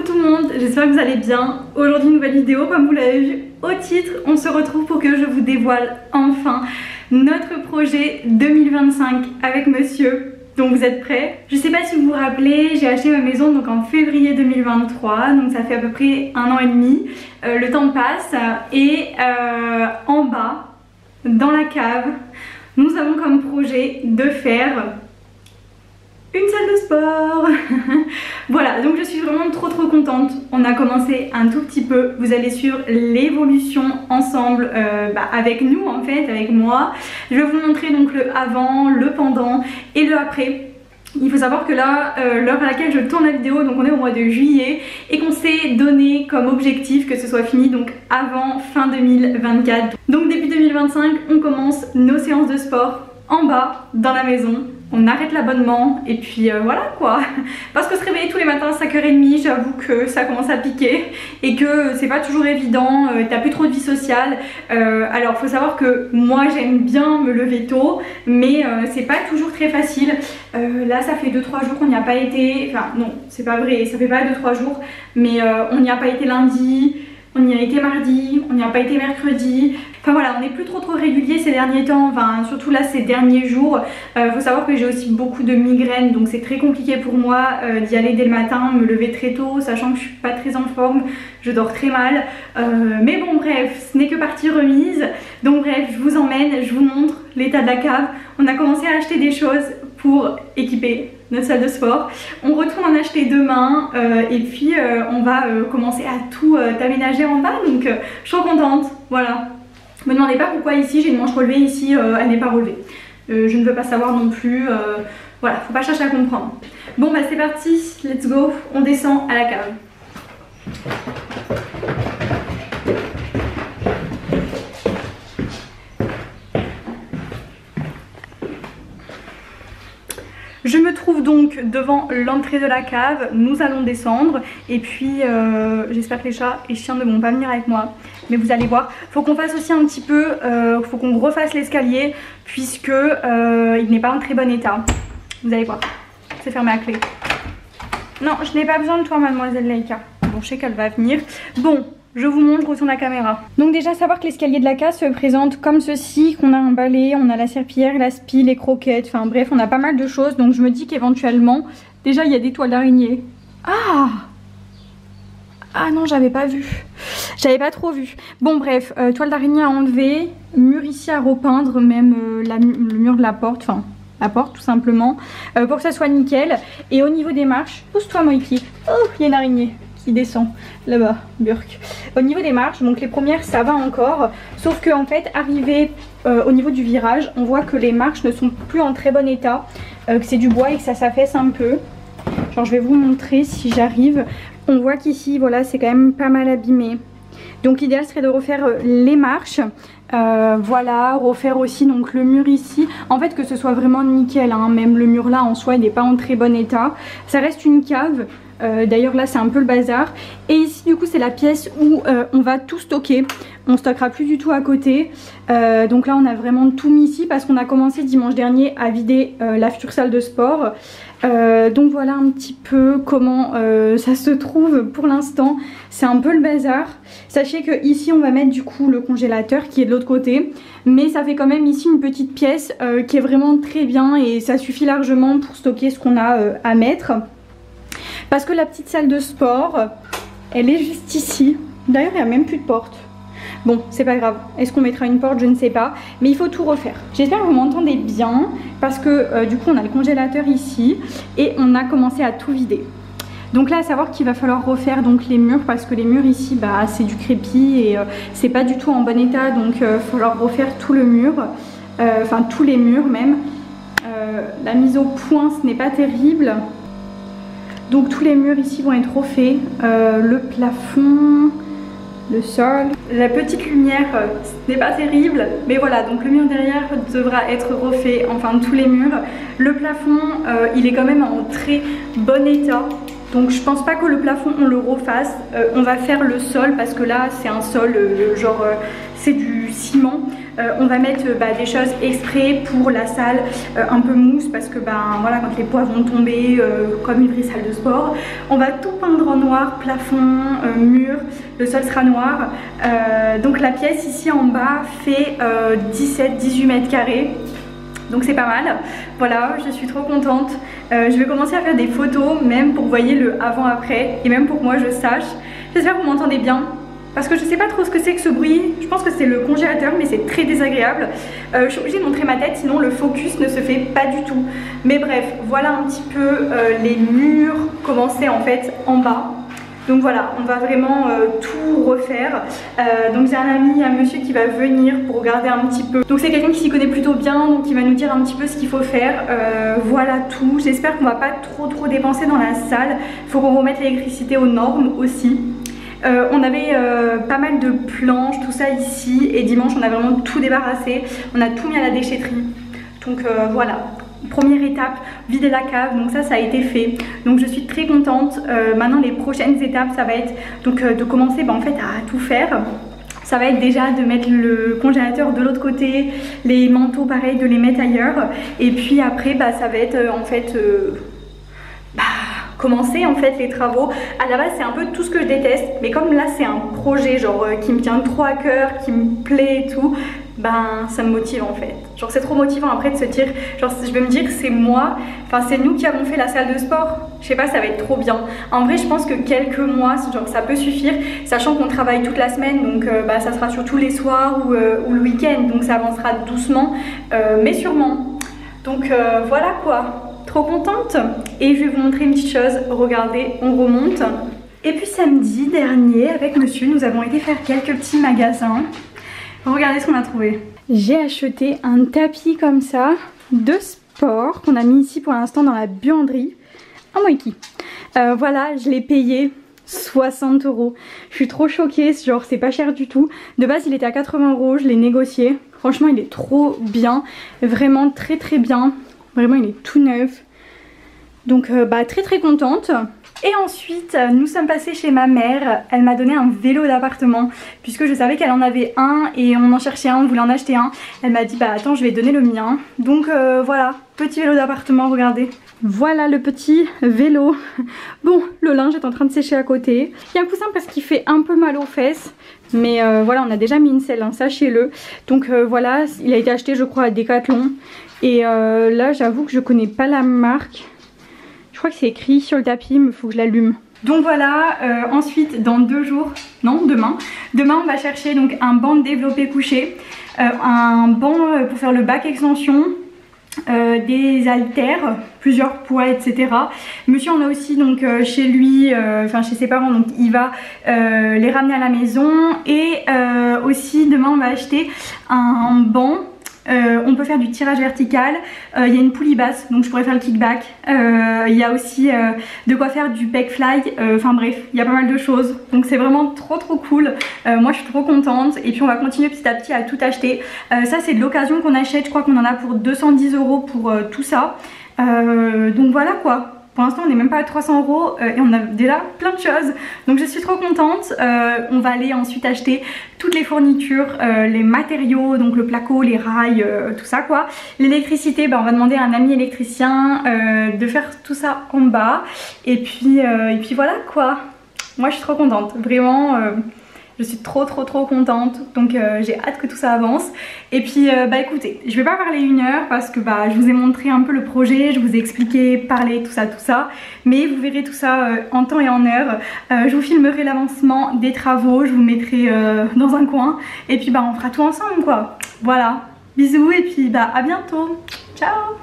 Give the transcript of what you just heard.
tout le monde, j'espère que vous allez bien. Aujourd'hui nouvelle vidéo, comme vous l'avez vu au titre, on se retrouve pour que je vous dévoile enfin notre projet 2025 avec monsieur. Donc vous êtes prêts? Je sais pas si vous vous rappelez, j'ai acheté ma maison donc en février 2023, donc ça fait à peu près 1 an et demi. Le temps passe et en bas, dans la cave, nous avons comme projet de faire une salle de sport. Voilà, donc je suis vraiment trop contente. On a commencé un tout petit peu, vous allez suivre l'évolution ensemble avec nous en fait, avec moi. Je vais vous montrer donc le avant, le pendant et le après. Il faut savoir que là, l'heure à laquelle je tourne la vidéo, donc on est au mois de juillet et qu'on s'est donné comme objectif que ce soit fini donc avant fin 2024. Donc début 2025, on commence nos séances de sport en bas dans la maison. On arrête l'abonnement et puis voilà quoi. Parce que se réveiller tous les matins à 5h30, j'avoue que ça commence à piquer et que c'est pas toujours évident, t'as plus trop de vie sociale. Alors faut savoir que moi j'aime bien me lever tôt, mais c'est pas toujours très facile. Là ça fait 2-3 jours qu'on n'y a pas été, enfin non c'est pas vrai, ça fait pas 2-3 jours, mais on n'y a pas été lundi. On y a été mardi, on n'y a pas été mercredi. Enfin voilà, on n'est plus trop régulier ces derniers temps, enfin surtout là ces derniers jours. Faut savoir que j'ai aussi beaucoup de migraines, donc c'est très compliqué pour moi d'y aller dès le matin, me lever très tôt, sachant que je suis pas très en forme, je dors très mal. Mais bon bref, ce n'est que partie remise. Donc bref, je vous emmène, je vous montre l'état de la cave. On a commencé à acheter des choses pour équiper notre salle de sport. On retourne en acheter demain et puis on va commencer à tout aménager en bas, donc je suis trop contente, voilà. Me demandez pas pourquoi ici j'ai une manche relevée, ici elle n'est pas relevée. Je ne veux pas savoir non plus, voilà, faut pas chercher à comprendre. Bon bah c'est parti, let's go, on descend à la cave. Je me trouve donc devant l'entrée de la cave, nous allons descendre et puis j'espère que les chats et chiens ne vont pas venir avec moi, mais vous allez voir, faut qu'on fasse aussi un petit peu, faut qu'on refasse l'escalier puisque il n'est pas en très bon état. Vous allez voir, c'est fermé à clé. Non, je n'ai pas besoin de toi mademoiselle Laïka. Bon, je sais qu'elle va venir. Bon. Je vous montre, je retourne la caméra. Donc déjà savoir que l'escalier de la cave se présente comme ceci, qu'on a un balai, on a la serpillière, la spie, les croquettes, enfin bref on a pas mal de choses. Donc je me dis qu'éventuellement, déjà il y a des toiles d'araignée. Ah non j'avais pas vu, j'avais pas trop vu. Bon bref, toile d'araignée à enlever, mur ici à repeindre, même le mur de la porte, enfin la porte tout simplement, pour que ça soit nickel. Et au niveau des marches, pousse-toi Moïki, oh il y a une araignée qui descend là-bas, Burk. Au niveau des marches, donc les premières ça va encore, sauf que en fait arrivé au niveau du virage, on voit que les marches ne sont plus en très bon état, que c'est du bois et que ça s'affaisse un peu. Genre je vais vous montrer si j'arrive. On voit qu'ici voilà c'est quand même pas mal abîmé. Donc l'idéal serait de refaire les marches. Voilà, refaire aussi donc le mur ici. En fait que ce soit vraiment nickel, hein. Même le mur là en soi il n'est pas en très bon état. Ça reste une cave. D'ailleurs là c'est un peu le bazar. Et ici du coup c'est la pièce où on va tout stocker. On stockera plus du tout à côté. Donc là on a vraiment tout mis ici parce qu'on a commencé dimanche dernier à vider la future salle de sport. Donc voilà un petit peu comment ça se trouve pour l'instant. C'est un peu le bazar. Sachez que ici on va mettre du coup le congélateur qui est de l'autre côté. Mais ça fait quand même ici une petite pièce qui est vraiment très bien. Et ça suffit largement pour stocker ce qu'on a à mettre. Parce que la petite salle de sport, elle est juste ici. D'ailleurs, il n'y a même plus de porte. Bon, c'est pas grave. Est-ce qu'on mettra une porte? Je ne sais pas. Mais il faut tout refaire. J'espère que vous m'entendez bien. Parce que du coup, on a le congélateur ici. Et on a commencé à tout vider. Donc là, à savoir qu'il va falloir refaire donc les murs. Parce que les murs ici, bah, c'est du crépi. Et c'est pas du tout en bon état. Donc il va falloir refaire tout le mur. Enfin, tous les murs même. La mise au point, ce n'est pas terrible. Donc tous les murs ici vont être refaits, le plafond, le sol. La petite lumière, ce n'est pas terrible, mais voilà, donc le mur derrière devra être refait, enfin tous les murs. Le plafond, il est quand même en très bon état. Donc je pense pas que le plafond on le refasse. On va faire le sol parce que là c'est un sol genre c'est du ciment. On va mettre des choses exprès pour la salle un peu mousse parce que voilà, quand les poids vont tomber comme une vraie salle de sport. On va tout peindre en noir, plafond, mur, le sol sera noir. Donc la pièce ici en bas fait 17-18 mètres carrés. Donc c'est pas mal, voilà, je suis trop contente. Je vais commencer à faire des photos même pour que vous voyez le avant-après et même pour que moi je sache. J'espère que vous m'entendez bien parce que je sais pas trop ce que c'est que ce bruit. Je pense que c'est le congélateur mais c'est très désagréable. Je suis obligée de montrer ma tête sinon le focus ne se fait pas du tout. Mais bref, voilà un petit peu les murs commencés en fait en bas. Donc voilà, on va vraiment tout refaire. Donc j'ai un ami, un monsieur qui va venir pour regarder un petit peu. Donc c'est quelqu'un qui s'y connaît plutôt bien, donc il va nous dire un petit peu ce qu'il faut faire. Voilà tout. J'espère qu'on va pas trop dépenser dans la salle. Il faut qu'on remette l'électricité aux normes aussi. On avait pas mal de planches, tout ça ici. Et dimanche on a vraiment tout débarrassé. On a tout mis à la déchetterie. Donc voilà. Première étape, vider la cave, donc ça a été fait, donc je suis très contente. Maintenant les prochaines étapes ça va être donc de commencer en fait à tout faire. Ça va être déjà de mettre le congélateur de l'autre côté, les manteaux pareil de les mettre ailleurs, et puis après ça va être en fait commencer en fait les travaux. À la base c'est un peu tout ce que je déteste, mais comme là c'est un projet genre qui me tient trop à cœur, qui me plaît et tout, ça me motive en fait. Genre c'est trop motivant après de se dire, genre je vais me dire c'est moi, enfin c'est nous qui avons fait la salle de sport. Je sais pas, ça va être trop bien. En vrai je pense que quelques mois, genre ça peut suffire, sachant qu'on travaille toute la semaine, donc ça sera surtout les soirs ou le week-end, donc ça avancera doucement, mais sûrement. Donc voilà quoi. Trop contente. Et je vais vous montrer une petite chose, regardez, on remonte. Et puis samedi dernier avec monsieur nous avons été faire quelques petits magasins. Regardez ce qu'on a trouvé. J'ai acheté un tapis comme ça de sport qu'on a mis ici pour l'instant dans la buanderie à Moiki. Voilà, je l'ai payé 60 €. Je suis trop choquée, genre c'est pas cher du tout. De base il était à 80 €, je l'ai négocié. Franchement il est trop bien, vraiment très bien. Vraiment il est tout neuf. Donc très contente. Et ensuite nous sommes passés chez ma mère. Elle m'a donné un vélo d'appartement puisque je savais qu'elle en avait un et on en cherchait un, on voulait en acheter un. Elle m'a dit attends je vais donner le mien. Donc voilà, petit vélo d'appartement, regardez. Voilà le petit vélo. Bon, le linge est en train de sécher à côté. Il y a un coussin parce qu'il fait un peu mal aux fesses. Mais voilà, on a déjà mis une selle, hein, sachez-le. Donc voilà, il a été acheté je crois à Decathlon. Et là j'avoue que je connais pas la marque. Je crois que c'est écrit sur le tapis, mais il faut que je l'allume. Donc voilà, ensuite dans 2 jours, non demain on va chercher donc un banc développé couché, un banc pour faire le back extension, des haltères, plusieurs poids etc. Monsieur en a aussi donc chez lui, enfin chez ses parents, donc il va les ramener à la maison. Et aussi demain on va acheter un banc. On peut faire du tirage vertical, il y a une poulie basse donc je pourrais faire le kickback, il y a aussi de quoi faire du pec fly, enfin bref il y a pas mal de choses, donc c'est vraiment trop cool. Moi je suis trop contente et puis on va continuer petit à petit à tout acheter. Ça c'est de l'occasion qu'on achète, je crois qu'on en a pour 210 € pour tout ça, donc voilà quoi. Pour l'instant on n'est même pas à 300 € et on a déjà plein de choses. Donc je suis trop contente. On va aller ensuite acheter toutes les fournitures, les matériaux, donc le placo, les rails, tout ça quoi. L'électricité, on va demander à un ami électricien de faire tout ça en bas. Et puis voilà quoi. Moi je suis trop contente, vraiment. Je suis trop contente, donc j'ai hâte que tout ça avance. Et puis écoutez, je vais pas parler 1 heure parce que je vous ai montré un peu le projet, je vous ai expliqué, parlé, tout ça. Mais vous verrez tout ça en temps et en heure. Je vous filmerai l'avancement des travaux, je vous mettrai dans un coin. Et puis on fera tout ensemble quoi. Voilà, bisous et puis à bientôt. Ciao.